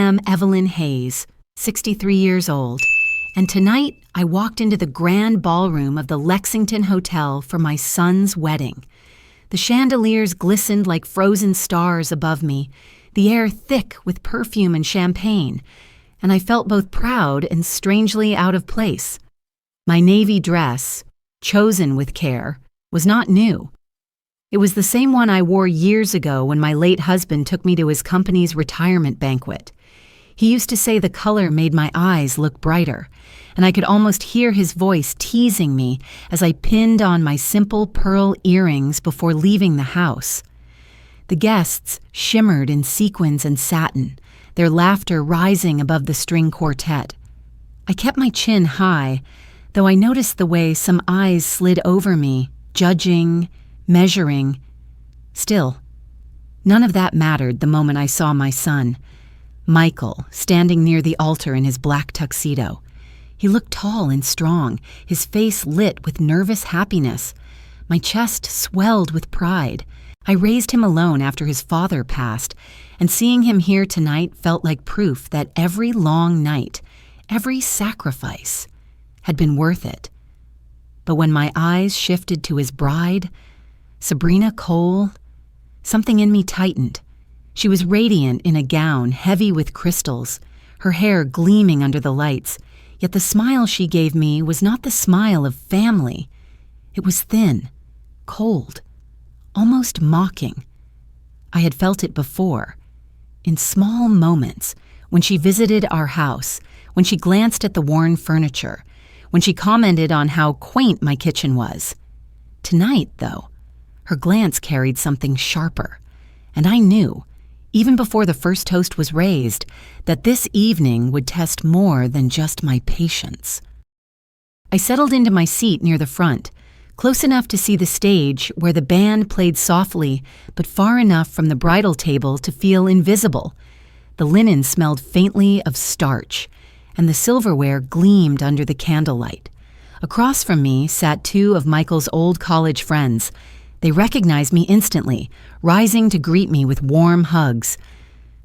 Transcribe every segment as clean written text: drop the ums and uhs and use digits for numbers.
am Evelyn Hayes, 63 years old, and tonight I walked into the grand ballroom of the Lexington Hotel for my son's wedding. The chandeliers glistened like frozen stars above me, the air thick with perfume and champagne, and I felt both proud and strangely out of place. My navy dress, chosen with care, was not new. It was the same one I wore years ago when my late husband took me to his company's retirement banquet. He used to say the color made my eyes look brighter, and I could almost hear his voice teasing me as I pinned on my simple pearl earrings before leaving the house. The guests shimmered in sequins and satin, their laughter rising above the string quartet. I kept my chin high, though I noticed the way some eyes slid over me, judging, measuring. Still, none of that mattered the moment I saw my son, Michael, standing near the altar in his black tuxedo. He looked tall and strong, his face lit with nervous happiness. My chest swelled with pride. I raised him alone after his father passed, and seeing him here tonight felt like proof that every long night, every sacrifice, had been worth it. But when my eyes shifted to his bride, Sabrina Cole, something in me tightened. She was radiant in a gown heavy with crystals, her hair gleaming under the lights, yet the smile she gave me was not the smile of family. It was thin, cold, almost mocking. I had felt it before, in small moments, when she visited our house, when she glanced at the worn furniture, when she commented on how quaint my kitchen was. Tonight, though, her glance carried something sharper, and I knew, even before the first toast was raised, that this evening would test more than just my patience. I settled into my seat near the front, close enough to see the stage where the band played softly, but far enough from the bridal table to feel invisible. The linen smelled faintly of starch, and the silverware gleamed under the candlelight. Across from me sat two of Michael's old college friends. They recognized me instantly, rising to greet me with warm hugs.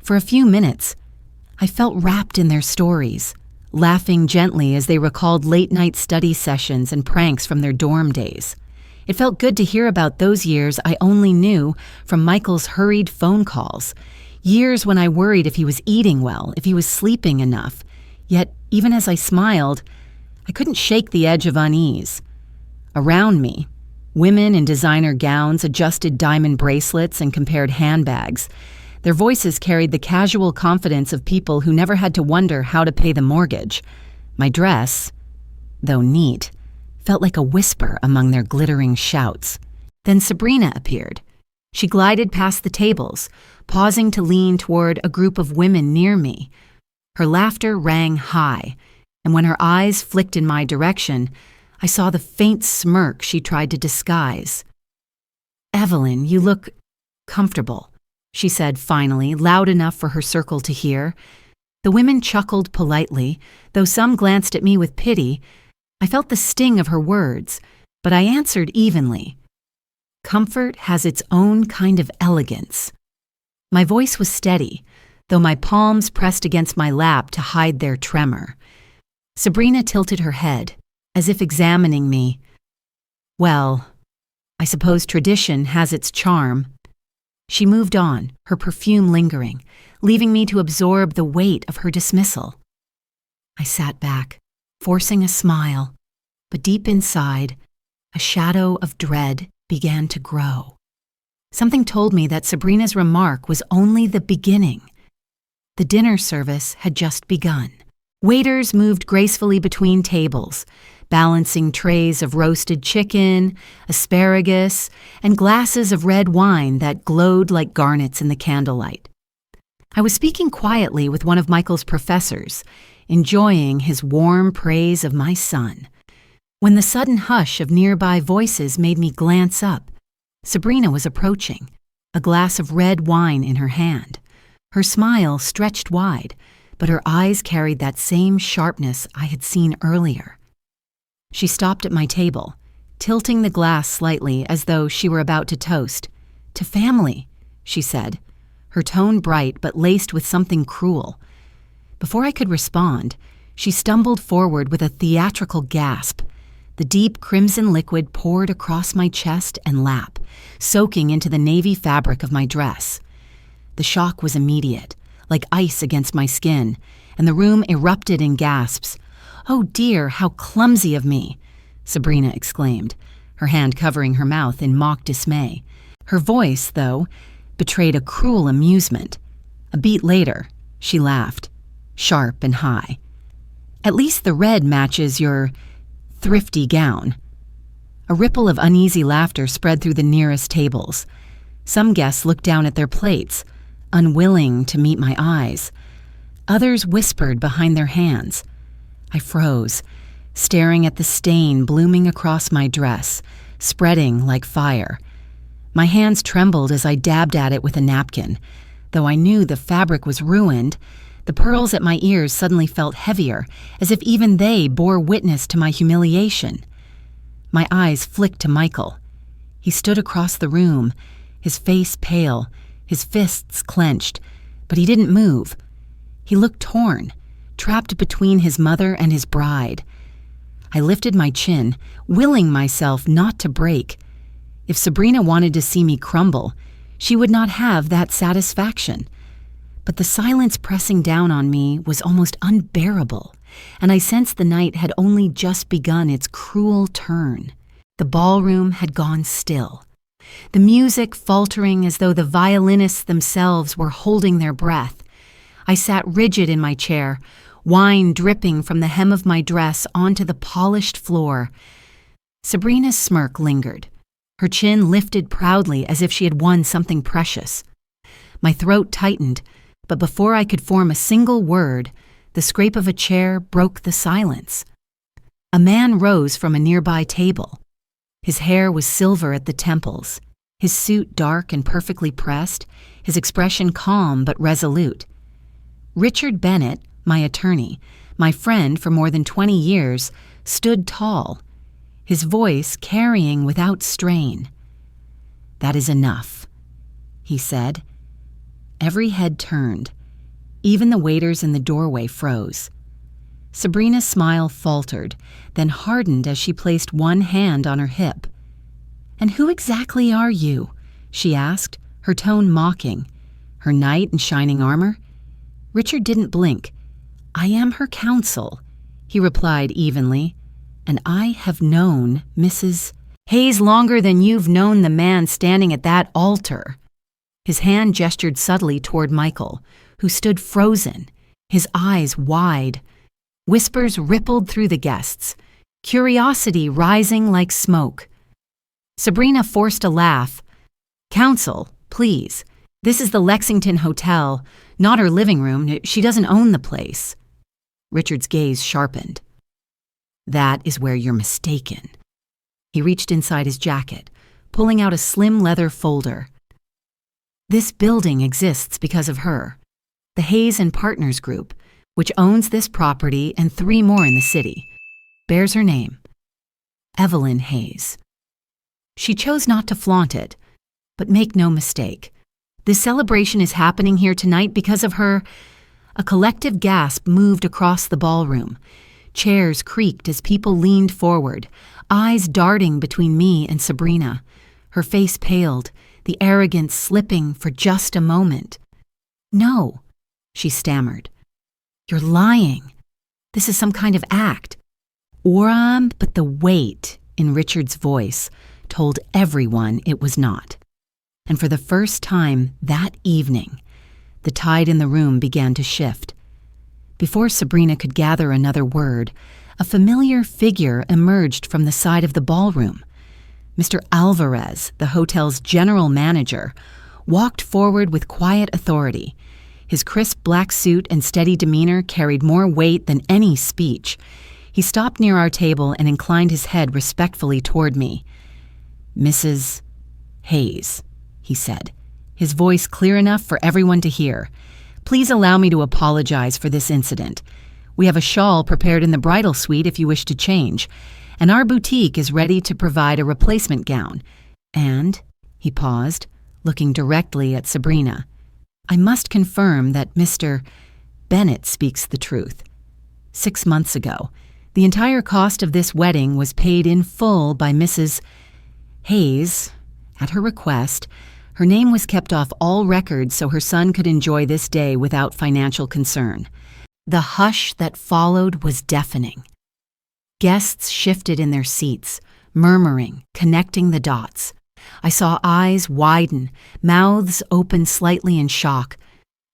For a few minutes, I felt wrapped in their stories, laughing gently as they recalled late-night study sessions and pranks from their dorm days. It felt good to hear about those years I only knew from Michael's hurried phone calls, years when I worried if he was eating well, if he was sleeping enough. Yet, even as I smiled, I couldn't shake the edge of unease. Around me, women in designer gowns adjusted diamond bracelets and compared handbags. Their voices carried the casual confidence of people who never had to wonder how to pay the mortgage. My dress, though neat, felt like a whisper among their glittering shouts. Then Sabrina appeared. She glided past the tables, pausing to lean toward a group of women near me. Her laughter rang high, and when her eyes flicked in my direction, I saw the faint smirk she tried to disguise. "Evelyn, you look comfortable," she said finally, loud enough for her circle to hear. The women chuckled politely, though some glanced at me with pity. I felt the sting of her words, but I answered evenly. Comfort has its own kind of elegance. My voice was steady, though my palms pressed against my lap to hide their tremor. Sabrina tilted her head, as if examining me. "Well, I suppose tradition has its charm." She moved on, her perfume lingering, leaving me to absorb the weight of her dismissal. I sat back, forcing a smile, but deep inside, a shadow of dread began to grow. Something told me that Sabrina's remark was only the beginning. The dinner service had just begun. Waiters moved gracefully between tables, balancing trays of roasted chicken, asparagus, and glasses of red wine that glowed like garnets in the candlelight. I was speaking quietly with one of Michael's professors, enjoying his warm praise of my son, when the sudden hush of nearby voices made me glance up. Sabrina was approaching, a glass of red wine in her hand. Her smile stretched wide, but her eyes carried that same sharpness I had seen earlier. She stopped at my table, tilting the glass slightly as though she were about to toast. "To family," she said, her tone bright but laced with something cruel. Before I could respond, she stumbled forward with a theatrical gasp. The deep crimson liquid poured across my chest and lap, soaking into the navy fabric of my dress. The shock was immediate, like ice against my skin, and the room erupted in gasps. "Oh dear, how clumsy of me!" Sabrina exclaimed, her hand covering her mouth in mock dismay. Her voice, though, betrayed a cruel amusement. A beat later, she laughed, sharp and high. "At least the red matches your thrifty gown." A ripple of uneasy laughter spread through the nearest tables. Some guests looked down at their plates, unwilling to meet my eyes. Others whispered behind their hands. I froze, staring at the stain blooming across my dress, spreading like fire. My hands trembled as I dabbed at it with a napkin. Though I knew the fabric was ruined, the pearls at my ears suddenly felt heavier, as if even they bore witness to my humiliation. My eyes flicked to Michael. He stood across the room, his face pale, his fists clenched, but he didn't move. He looked torn, trapped between his mother and his bride. I lifted my chin, willing myself not to break. If Sabrina wanted to see me crumble, she would not have that satisfaction. But the silence pressing down on me was almost unbearable, and I sensed the night had only just begun its cruel turn. The ballroom had gone still, the music faltering as though the violinists themselves were holding their breath. I sat rigid in my chair, wine dripping from the hem of my dress onto the polished floor. Sabrina's smirk lingered, her chin lifted proudly as if she had won something precious. My throat tightened, but before I could form a single word, the scrape of a chair broke the silence. A man rose from a nearby table. His hair was silver at the temples, his suit dark and perfectly pressed, his expression calm but resolute. Richard Bennett, my attorney, my friend for more than 20 years, stood tall, his voice carrying without strain. "That is enough," he said. Every head turned. Even the waiters in the doorway froze. Sabrina's smile faltered, then hardened as she placed one hand on her hip. "And who exactly are you?" she asked, her tone mocking. Her knight in shining armor? Richard didn't blink. "I am her counsel," he replied evenly, "and I have known Mrs. Hayes longer than you've known the man standing at that altar." His hand gestured subtly toward Michael, who stood frozen, his eyes wide. Whispers rippled through the guests, curiosity rising like smoke. Sabrina forced a laugh. "Counsel, please. This is the Lexington Hotel, not her living room. She doesn't own the place." Richard's gaze sharpened. "That is where you're mistaken." He reached inside his jacket, pulling out a slim leather folder. "This building exists because of her. The Hayes and Partners Group, which owns this property and 3 more in the city, bears her name, Evelyn Hayes. She chose not to flaunt it, but make no mistake. This celebration is happening here tonight because of her." A collective gasp moved across the ballroom. Chairs creaked as people leaned forward, eyes darting between me and Sabrina. Her face paled, the arrogance slipping for just a moment. "No," she stammered. "You're lying. This is some kind of act." But the weight in Richard's voice told everyone it was not. And for the first time that evening, the tide in the room began to shift. Before Sabrina could gather another word, a familiar figure emerged from the side of the ballroom. Mr. Alvarez, the hotel's general manager, walked forward with quiet authority. His crisp black suit and steady demeanor carried more weight than any speech. He stopped near our table and inclined his head respectfully toward me. "Mrs. Hayes," he said, his voice clear enough for everyone to hear. "Please allow me to apologize for this incident. We have a shawl prepared in the bridal suite if you wish to change, and our boutique is ready to provide a replacement gown. And," he paused, looking directly at Sabrina, "I must confirm that Mr. Bennett speaks the truth. 6 months ago, the entire cost of this wedding was paid in full by Mrs. Hayes. At her request, her name was kept off all records so her son could enjoy this day without financial concern. The hush that followed was deafening. Guests shifted in their seats, murmuring, connecting the dots. I saw eyes widen, mouths open slightly in shock.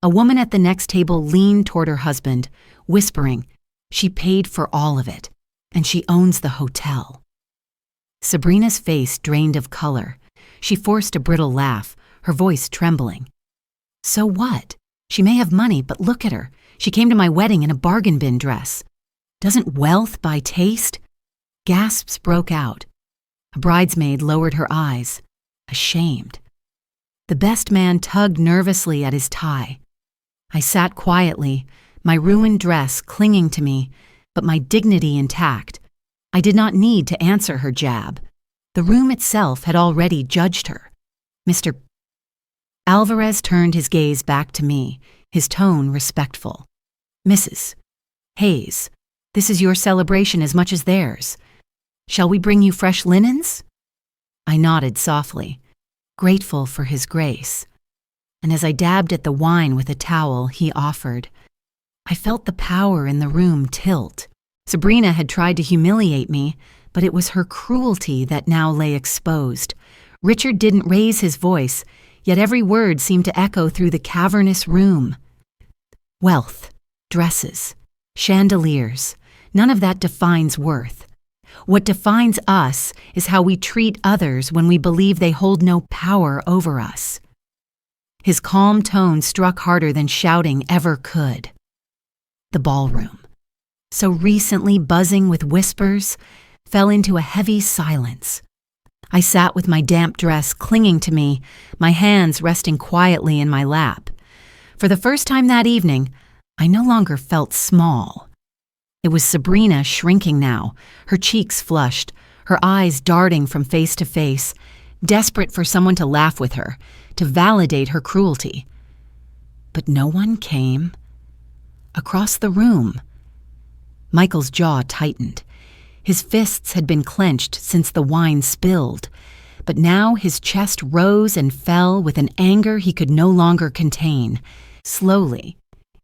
A woman at the next table leaned toward her husband, whispering, "She paid for all of it, and she owns the hotel." Sabrina's face drained of color. She forced a brittle laugh, her voice trembling. "So what? She may have money, but look at her. She came to my wedding in a bargain bin dress. Doesn't wealth buy taste?" Gasps broke out. A bridesmaid lowered her eyes, ashamed. The best man tugged nervously at his tie. I sat quietly, my ruined dress clinging to me, but my dignity intact. I did not need to answer her jab. The room itself had already judged her. Mr. Alvarez turned his gaze back to me, his tone respectful. "Mrs. Hayes, this is your celebration as much as theirs. Shall we bring you fresh linens?" I nodded softly, grateful for his grace. And as I dabbed at the wine with a towel he offered, I felt the power in the room tilt. Sabrina had tried to humiliate me, but it was her cruelty that now lay exposed. Richard didn't raise his voice, yet every word seemed to echo through the cavernous room. Wealth, dresses, chandeliers, none of that defines worth. What defines us is how we treat others when we believe they hold no power over us. His calm tone struck harder than shouting ever could. The ballroom, so recently buzzing with whispers, fell into a heavy silence. I sat with my damp dress clinging to me, my hands resting quietly in my lap. For the first time that evening, I no longer felt small. It was Sabrina shrinking now, her cheeks flushed, her eyes darting from face to face, desperate for someone to laugh with her, to validate her cruelty. But no one came. Across the room, Michael's jaw tightened. His fists had been clenched since the wine spilled, but now his chest rose and fell with an anger he could no longer contain. Slowly,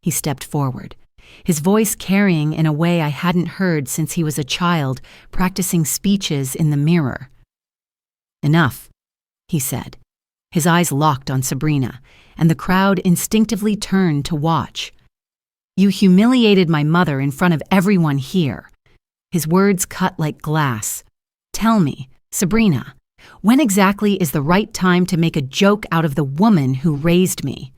he stepped forward, his voice carrying in a way I hadn't heard since he was a child practicing speeches in the mirror. "Enough," he said. His eyes locked on Sabrina, and the crowd instinctively turned to watch. "You humiliated my mother in front of everyone here." His words cut like glass. "Tell me, Sabrina, when exactly is the right time to make a joke out of the woman who raised me?"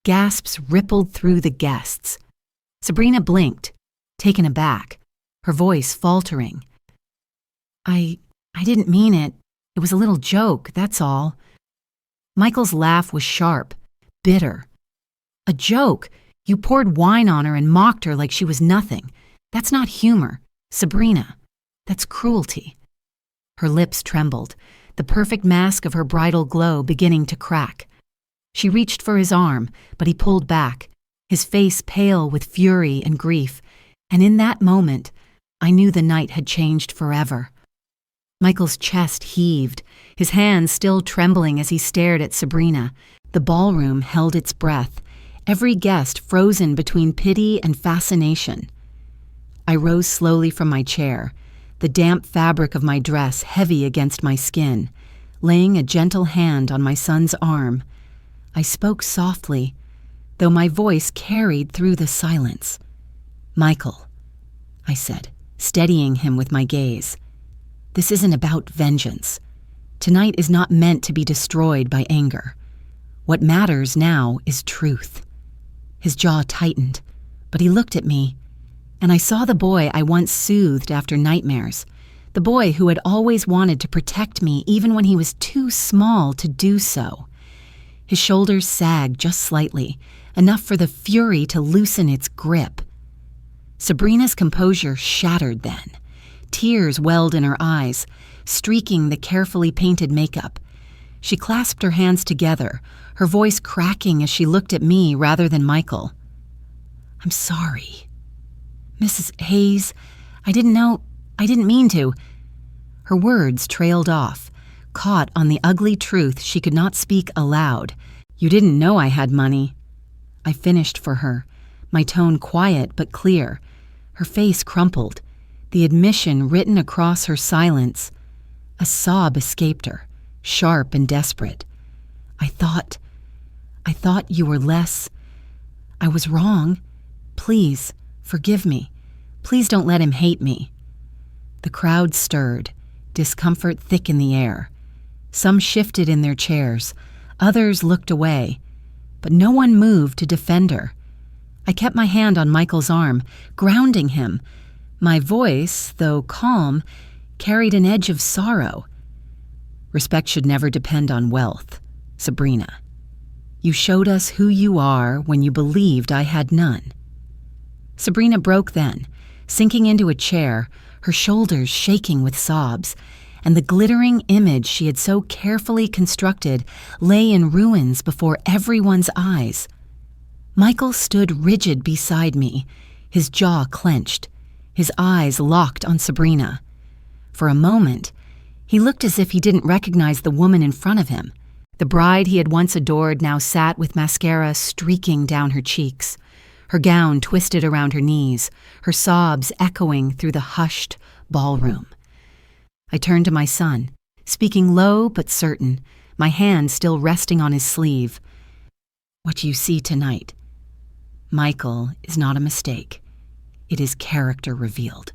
Gasps rippled through the guests. Sabrina blinked, taken aback, her voice faltering. I didn't mean it. It was a little joke, that's all." Michael's laugh was sharp, bitter. "A joke? You poured wine on her and mocked her like she was nothing. That's not humor, Sabrina. That's cruelty." Her lips trembled, the perfect mask of her bridal glow beginning to crack. She reached for his arm, but he pulled back, his face pale with fury and grief, and in that moment, I knew the night had changed forever. Michael's chest heaved, his hands still trembling as he stared at Sabrina. The ballroom held its breath, every guest frozen between pity and fascination. I rose slowly from my chair, the damp fabric of my dress heavy against my skin, laying a gentle hand on my son's arm. I spoke softly, though my voice carried through the silence. "Michael," I said, steadying him with my gaze. "This isn't about vengeance. Tonight is not meant to be destroyed by anger. What matters now is truth." His jaw tightened, but he looked at me, and I saw the boy I once soothed after nightmares, the boy who had always wanted to protect me even when he was too small to do so. His shoulders sagged just slightly, enough for the fury to loosen its grip. Sabrina's composure shattered then. Tears welled in her eyes, streaking the carefully painted makeup. She clasped her hands together, her voice cracking as she looked at me rather than Michael. I'm sorry. Mrs. Hayes, I didn't mean to. Her words trailed off, caught on the ugly truth she could not speak aloud. You didn't know I had money. I finished for her, my tone quiet but clear. Her face crumpled, the admission written across her silence. A sob escaped her, sharp and desperate. I thought you were less. I was wrong. Please, forgive me. Please don't let him hate me. The crowd stirred, discomfort thick in the air. Some shifted in their chairs, others looked away, but no one moved to defend her. I kept my hand on Michael's arm, grounding him. My voice, though calm, carried an edge of sorrow. Respect should never depend on wealth, Sabrina. You showed us who you are when you believed I had none. Sabrina broke then, sinking into a chair, her shoulders shaking with sobs, and the glittering image she had so carefully constructed lay in ruins before everyone's eyes. Michael stood rigid beside me, his jaw clenched, his eyes locked on Sabrina. For a moment, he looked as if he didn't recognize the woman in front of him. The bride he had once adored now sat with mascara streaking down her cheeks, her gown twisted around her knees, her sobs echoing through the hushed ballroom. I turned to my son, speaking low but certain, my hand still resting on his sleeve. What you see tonight, Michael, is not a mistake. It is character revealed.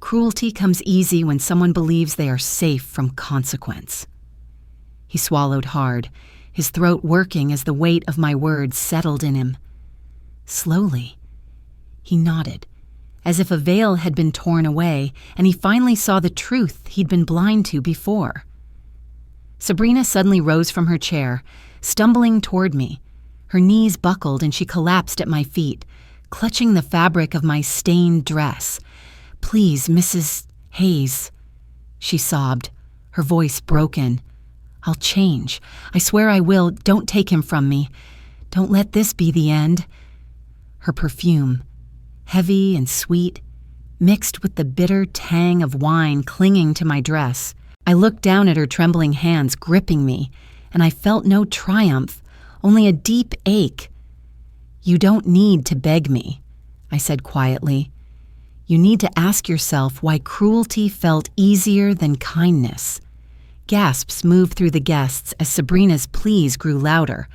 Cruelty comes easy when someone believes they are safe from consequence. He swallowed hard, his throat working as the weight of my words settled in him. Slowly, he nodded, as if a veil had been torn away, and he finally saw the truth he'd been blind to before. Sabrina suddenly rose from her chair, stumbling toward me. Her knees buckled and she collapsed at my feet, clutching the fabric of my stained dress. "Please, Mrs. Hayes," she sobbed, her voice broken. "I'll change. I swear I will. Don't take him from me. Don't let this be the end." Her perfume, heavy and sweet, mixed with the bitter tang of wine clinging to my dress. I looked down at her trembling hands gripping me, and I felt no triumph, only a deep ache. "You don't need to beg me," I said quietly. "You need to ask yourself why cruelty felt easier than kindness." Gasps moved through the guests as Sabrina's pleas grew louder.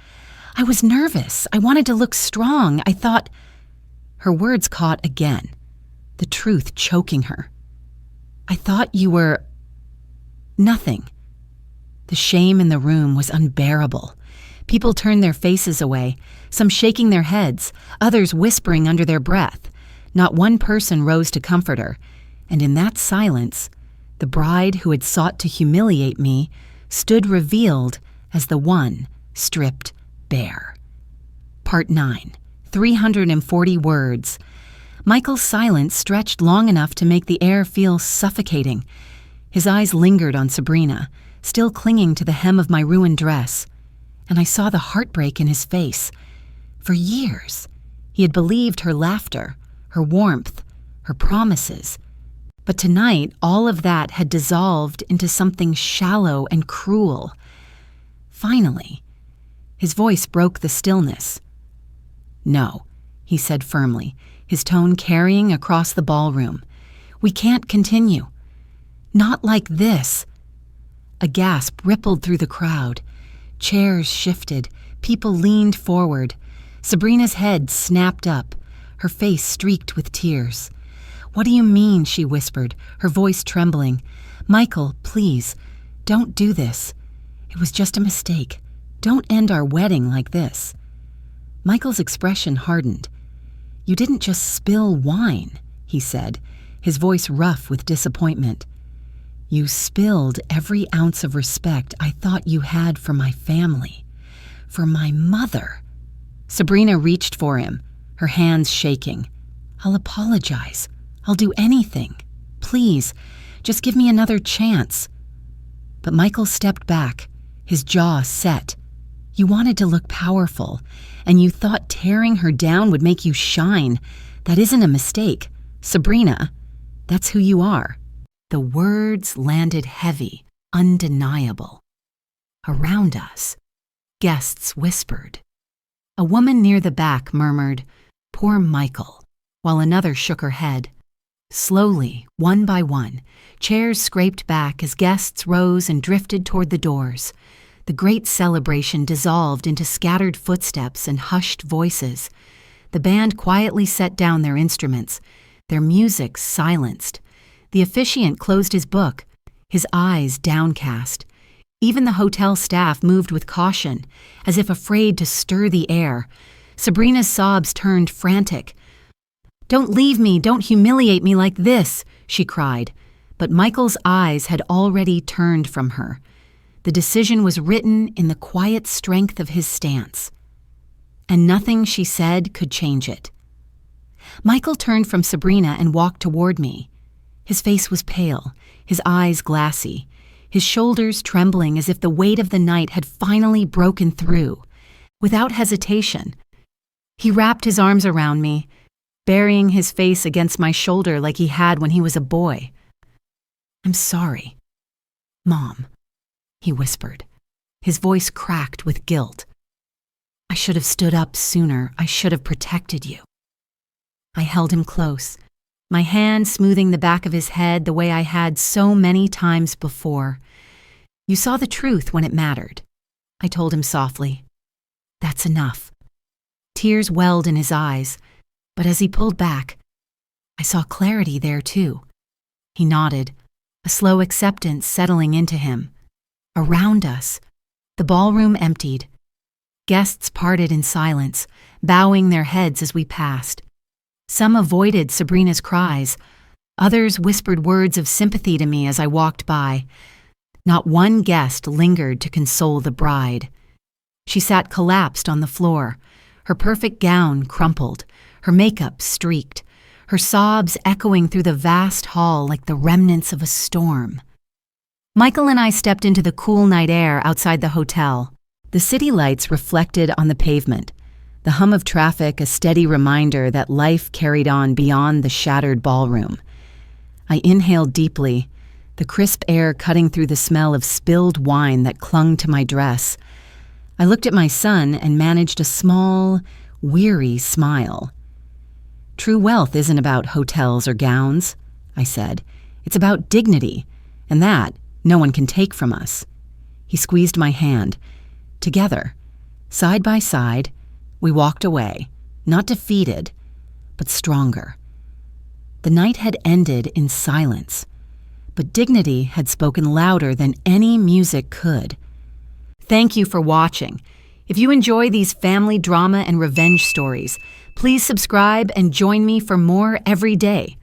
"I was nervous. I wanted to look strong. I thought—" Her words caught again, the truth choking her. "I thought you were—" Nothing. The shame in the room was unbearable. People turned their faces away, some shaking their heads, others whispering under their breath. Not one person rose to comfort her, and in that silence, the bride who had sought to humiliate me stood revealed as the one stripped bare. Part 9. 340 words. Michael's silence stretched long enough to make the air feel suffocating. His eyes lingered on Sabrina, still clinging to the hem of my ruined dress, and I saw the heartbreak in his face. For years, he had believed her laughter, her warmth, her promises. But tonight, all of that had dissolved into something shallow and cruel. Finally, his voice broke the stillness. "No," he said firmly, his tone carrying across the ballroom. "We can't continue. Not like this." A gasp rippled through the crowd. Chairs shifted. People leaned forward. Sabrina's head snapped up, her face streaked with tears. "What do you mean?" she whispered, her voice trembling. "Michael, please, don't do this. It was just a mistake. Don't end our wedding like this." Michael's expression hardened. "You didn't just spill wine," he said, his voice rough with disappointment. "You spilled every ounce of respect I thought you had for my family, for my mother." Sabrina reached for him, her hands shaking. "I'll apologize. I'll do anything. Please, just give me another chance." But Michael stepped back, his jaw set. You wanted to look powerful, and you thought tearing her down would make you shine. That isn't a mistake. Sabrina, that's who you are." The words landed heavy, undeniable. Around us, guests whispered. A woman near the back murmured, "Poor Michael," while another shook her head. Slowly, one by one, chairs scraped back as guests rose and drifted toward the doors. The great celebration dissolved into scattered footsteps and hushed voices. The band quietly set down their instruments, their music silenced. The officiant closed his book, his eyes downcast. Even the hotel staff moved with caution, as if afraid to stir the air. Sabrina's sobs turned frantic. "Don't leave me, don't humiliate me like this," she cried. But Michael's eyes had already turned from her. The decision was written in the quiet strength of his stance. And nothing she said could change it. Michael turned from Sabrina and walked toward me. His face was pale, his eyes glassy, his shoulders trembling as if the weight of the night had finally broken through. Without hesitation, he wrapped his arms around me, burying his face against my shoulder like he had when he was a boy. "I'm sorry, Mom," he whispered. His voice cracked with guilt. "I should have stood up sooner. I should have protected you." I held him close, my hand smoothing the back of his head the way I had so many times before. "You saw the truth when it mattered," I told him softly. "That's enough." Tears welled in his eyes, but as he pulled back, I saw clarity there too. He nodded, a slow acceptance settling into him. Around us, the ballroom emptied. Guests parted in silence, bowing their heads as we passed. Some avoided Sabrina's cries. Others whispered words of sympathy to me as I walked by. Not one guest lingered to console the bride. She sat collapsed on the floor, her perfect gown crumpled, her makeup streaked, her sobs echoing through the vast hall like the remnants of a storm. Michael and I stepped into the cool night air outside the hotel. The city lights reflected on the pavement, the hum of traffic a steady reminder that life carried on beyond the shattered ballroom. I inhaled deeply, the crisp air cutting through the smell of spilled wine that clung to my dress. I looked at my son and managed a small, weary smile. "True wealth isn't about hotels or gowns," I said. "It's about dignity, and that no one can take from us." He squeezed my hand. Together, side by side, we walked away, not defeated, but stronger. The night had ended in silence, but dignity had spoken louder than any music could. Thank you for watching. If you enjoy these family drama and revenge stories, please subscribe and join me for more every day.